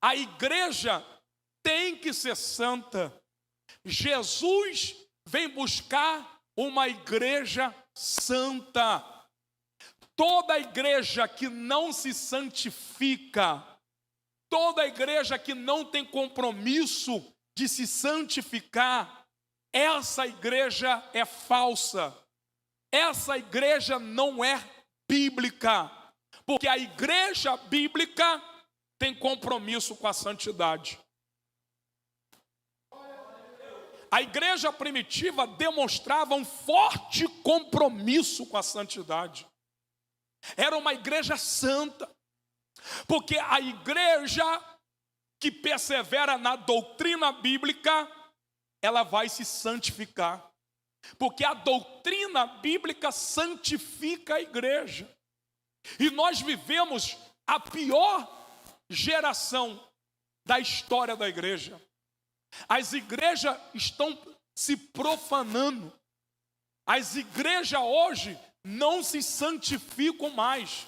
A igreja tem que ser santa. Jesus vem buscar uma igreja santa. Toda igreja que não se santifica, toda igreja que não tem compromisso de se santificar, essa igreja é falsa. Essa igreja não é bíblica, porque a igreja bíblica tem compromisso com a santidade. A igreja primitiva demonstrava um forte compromisso com a santidade. Era uma igreja santa, porque a igreja que persevera na doutrina bíblica, ela vai se santificar, porque a doutrina bíblica santifica a igreja. E nós vivemos a pior geração da história da igreja. As igrejas estão se profanando. As igrejas hoje não se santificam mais.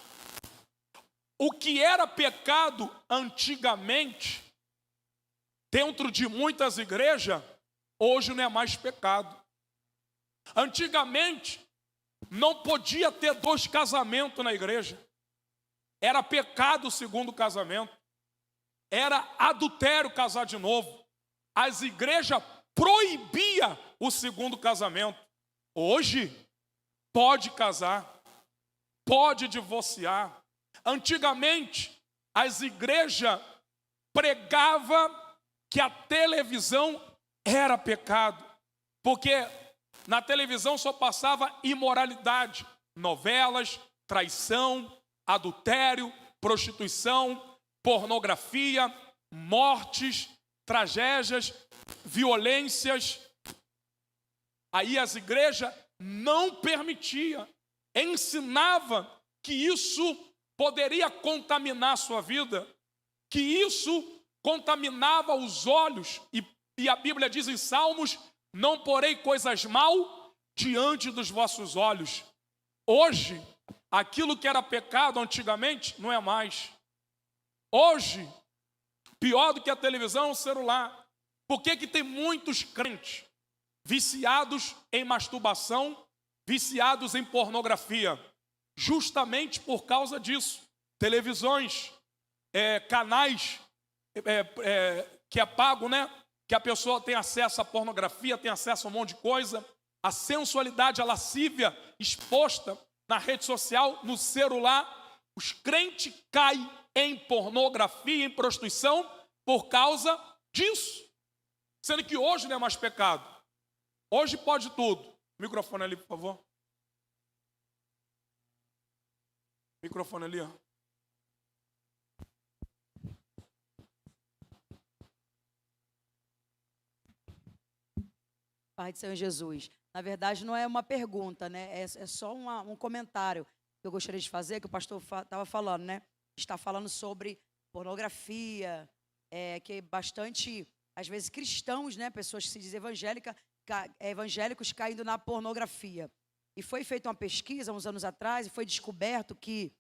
O que era pecado antigamente, dentro de muitas igrejas, hoje não é mais pecado. Antigamente, não podia ter 2 casamentos na igreja. Era pecado o segundo casamento. Era adultério casar de novo. As igrejas proibiam o segundo casamento. Hoje, pode casar, pode divorciar. Antigamente, as igrejas pregavam que a televisão era pecado, porque na televisão só passava imoralidade, novelas, traição, adultério, prostituição, pornografia, mortes, tragédias, violências. Aí as igrejas não permitiam, ensinava que isso poderia contaminar a sua vida, que isso contaminava os olhos, e a Bíblia diz em Salmos: não porei coisas mal diante dos vossos olhos. Hoje, aquilo que era pecado antigamente, não é mais. Hoje, pior do que a televisão é o celular. Por que tem muitos crentes viciados em masturbação, viciados em pornografia? Justamente por causa disso. Televisões, canais que é pago, né? Que a pessoa tem acesso à pornografia, tem acesso a um monte de coisa. A sensualidade, a lascívia exposta na rede social, no celular. Os crentes caem em pornografia, em prostituição, por causa disso. Sendo que hoje não é mais pecado. Hoje pode tudo. Microfone ali, por favor. Microfone ali, ó. Pai do Senhor Jesus. Na verdade, não é uma pergunta, né? É só um comentário que eu gostaria de fazer, que o pastor estava falando, né? Está falando sobre pornografia, que é bastante, às vezes, cristãos, né? Pessoas que se dizem evangélicos caindo na pornografia. E foi feita uma pesquisa uns anos atrás e foi descoberto que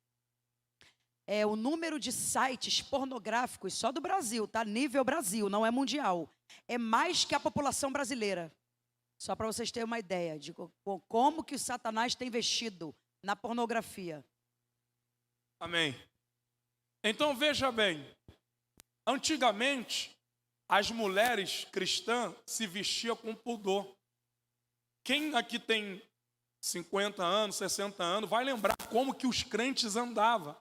o número de sites pornográficos só do Brasil, tá? Nível Brasil, não é mundial. É mais que a população brasileira. Só para vocês terem uma ideia de como que o Satanás tem investido na pornografia. Amém. Então veja bem, antigamente as mulheres cristãs se vestiam com pudor. Quem aqui tem 50 anos, 60 anos, vai lembrar como que os crentes andavam.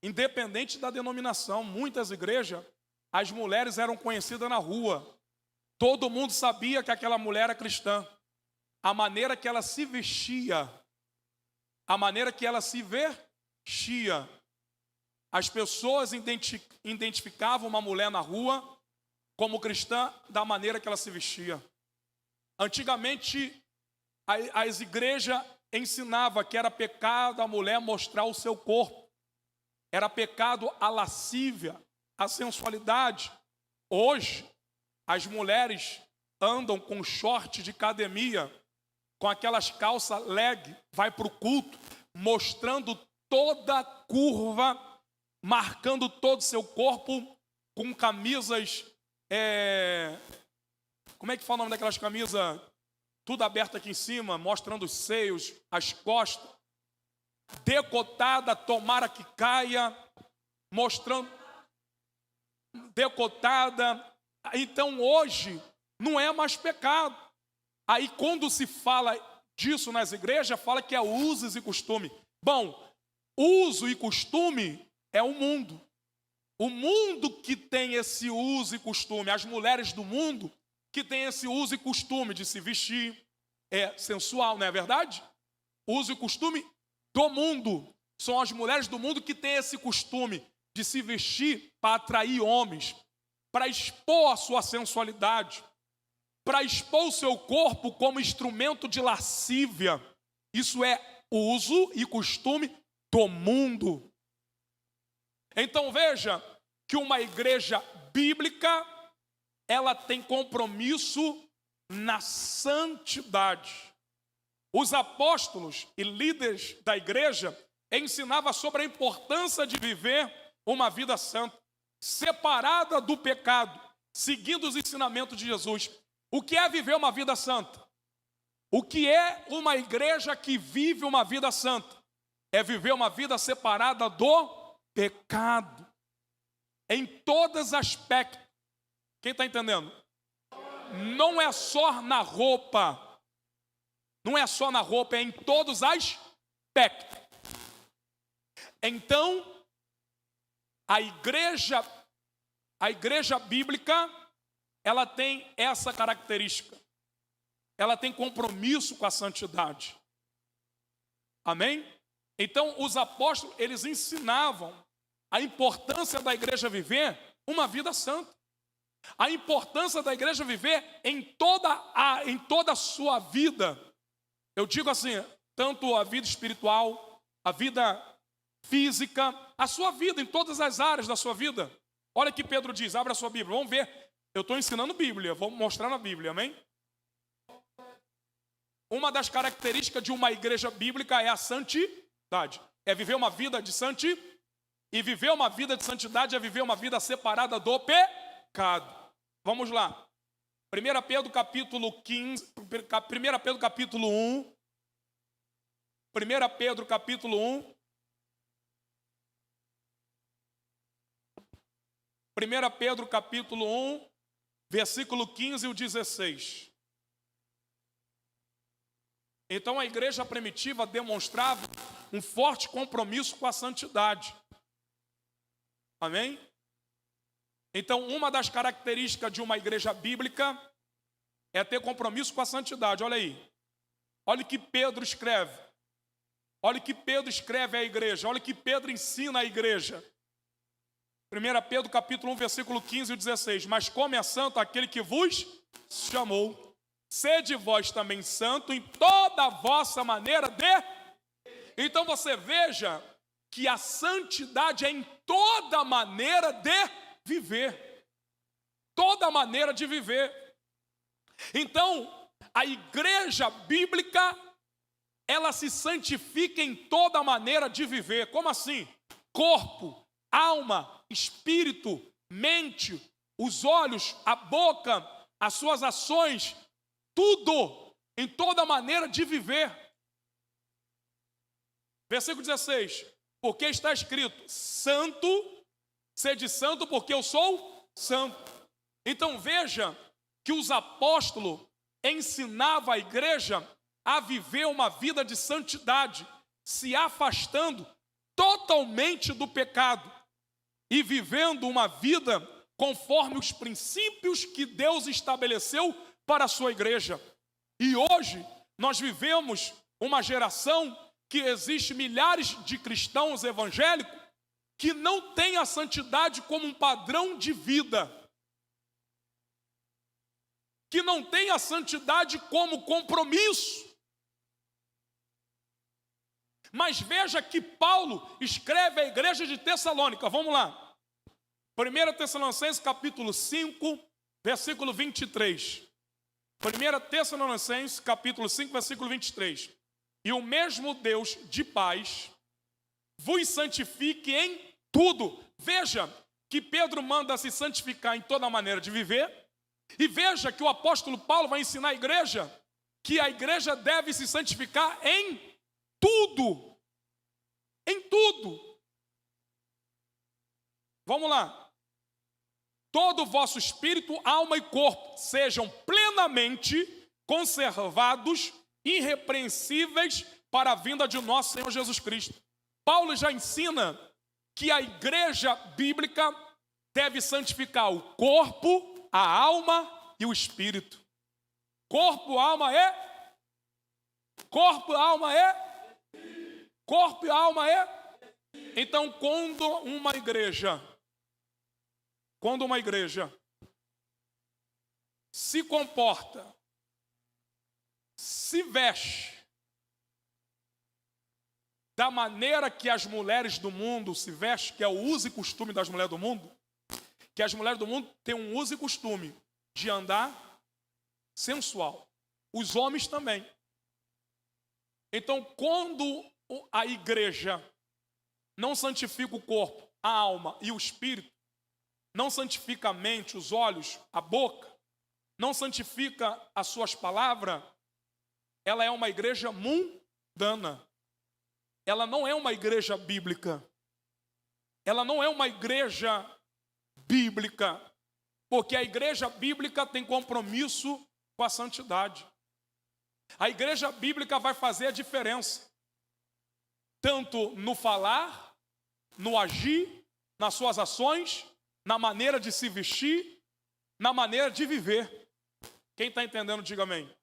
Independente da denominação, muitas igrejas, as mulheres eram conhecidas na rua. Todo mundo sabia que aquela mulher era cristã. A maneira que ela se vestia, a maneira que ela se vestia. As pessoas identificavam uma mulher na rua como cristã da maneira que ela se vestia. Antigamente, as igrejas ensinavam que era pecado a mulher mostrar o seu corpo. Era pecado a lascívia, a sensualidade. Hoje, as mulheres andam com short de academia, com aquelas calças leg, vai para o culto, mostrando toda a curva, marcando todo o seu corpo, com camisas, como é que fala o nome daquelas camisas? Tudo aberto aqui em cima, mostrando os seios, as costas, decotada, tomara que caia, mostrando, decotada. Então hoje não é mais pecado. Aí quando se fala disso nas igrejas, fala que é usos e costume. Bom, uso e costume é o mundo. O mundo que tem esse uso e costume, as mulheres do mundo que tem esse uso e costume de se vestir, é sensual, não é verdade? Uso e costume do mundo. São as mulheres do mundo que têm esse costume de se vestir para atrair homens, para expor a sua sensualidade, para expor o seu corpo como instrumento de lascívia. Isso é uso e costume do mundo. Então veja que uma igreja bíblica, ela tem compromisso na santidade. Os apóstolos e líderes da igreja ensinavam sobre a importância de viver uma vida santa, separada do pecado, seguindo os ensinamentos de Jesus. O que é viver uma vida santa? O que é uma igreja que vive uma vida santa? É viver uma vida separada do pecado, em todos os aspectos. Quem está entendendo? Não é só na roupa, não é só na roupa, é em todos os aspectos. Então, a igreja bíblica, ela tem essa característica. Ela tem compromisso com a santidade. Amém? Então, os apóstolos, eles ensinavam a importância da igreja viver uma vida santa. A importância da igreja viver em toda a sua vida. Eu digo assim, tanto a vida espiritual, a vida física, a sua vida, em todas as áreas da sua vida. Olha que Pedro diz, abra a sua Bíblia, vamos ver. Eu estou ensinando Bíblia, vou mostrar na Bíblia, amém? Uma das características de uma igreja bíblica é a santidade. É viver uma vida de santidade. E viver uma vida de santidade é viver uma vida separada do pecado. Vamos lá. 1 Pedro capítulo 15, 1 Pedro capítulo 1. 1 Pedro capítulo 1. 1 Pedro capítulo 1, versículo 15 e o 16. Então a igreja primitiva demonstrava um forte compromisso com a santidade. Amém? Então uma das características de uma igreja bíblica é ter compromisso com a santidade. Olha aí. Olha o que Pedro escreve. Olha o que Pedro escreve à igreja. Olha o que Pedro ensina à igreja. 1 Pedro capítulo 1, versículo 15 e 16. Mas como é santo aquele que vos chamou, sede vós também santo em toda a vossa maneira de... Então você veja que a santidade é em toda maneira de viver. Toda maneira de viver. Então, a igreja bíblica, ela se santifica em toda maneira de viver. Como assim? Corpo, alma, espírito, mente, os olhos, a boca, as suas ações, tudo, em toda maneira de viver. Versículo 16. Porque está escrito, santo, sede santo porque eu sou santo. Então veja que os apóstolos ensinavam a igreja a viver uma vida de santidade, se afastando totalmente do pecado e vivendo uma vida conforme os princípios que Deus estabeleceu para a sua igreja. E hoje nós vivemos uma geração que existe milhares de cristãos evangélicos que não têm a santidade como um padrão de vida, que não têm a santidade como compromisso. Mas veja que Paulo escreve à igreja de Tessalônica. Vamos lá. 1 Tessalonicenses capítulo 5, versículo 23. 1 Tessalonicenses capítulo 5, versículo 23. E o mesmo Deus de paz vos santifique em tudo. Veja que Pedro manda se santificar em toda maneira de viver. E veja que o apóstolo Paulo vai ensinar a igreja que a igreja deve se santificar em tudo. Em tudo. Vamos lá. Todo o vosso espírito, alma e corpo sejam plenamente conservados, irrepreensíveis para a vinda de nosso Senhor Jesus Cristo. Paulo já ensina que a igreja bíblica deve santificar o corpo, a alma e o espírito. Corpo, alma é? Corpo, alma é? Corpo e alma é? Então, quando uma igreja se comporta, se veste da maneira que as mulheres do mundo se vestem, que é o uso e costume das mulheres do mundo, que as mulheres do mundo têm um uso e costume de andar sensual. Os homens também. Então, quando a igreja não santifica o corpo, a alma e o espírito, não santifica a mente, os olhos, a boca, não santifica as suas palavras, ela é uma igreja mundana. Ela não é uma igreja bíblica. Ela não é uma igreja bíblica, porque a igreja bíblica tem compromisso com a santidade. A igreja bíblica vai fazer a diferença, tanto no falar, no agir, nas suas ações, na maneira de se vestir, na maneira de viver. Quem está entendendo, diga amém.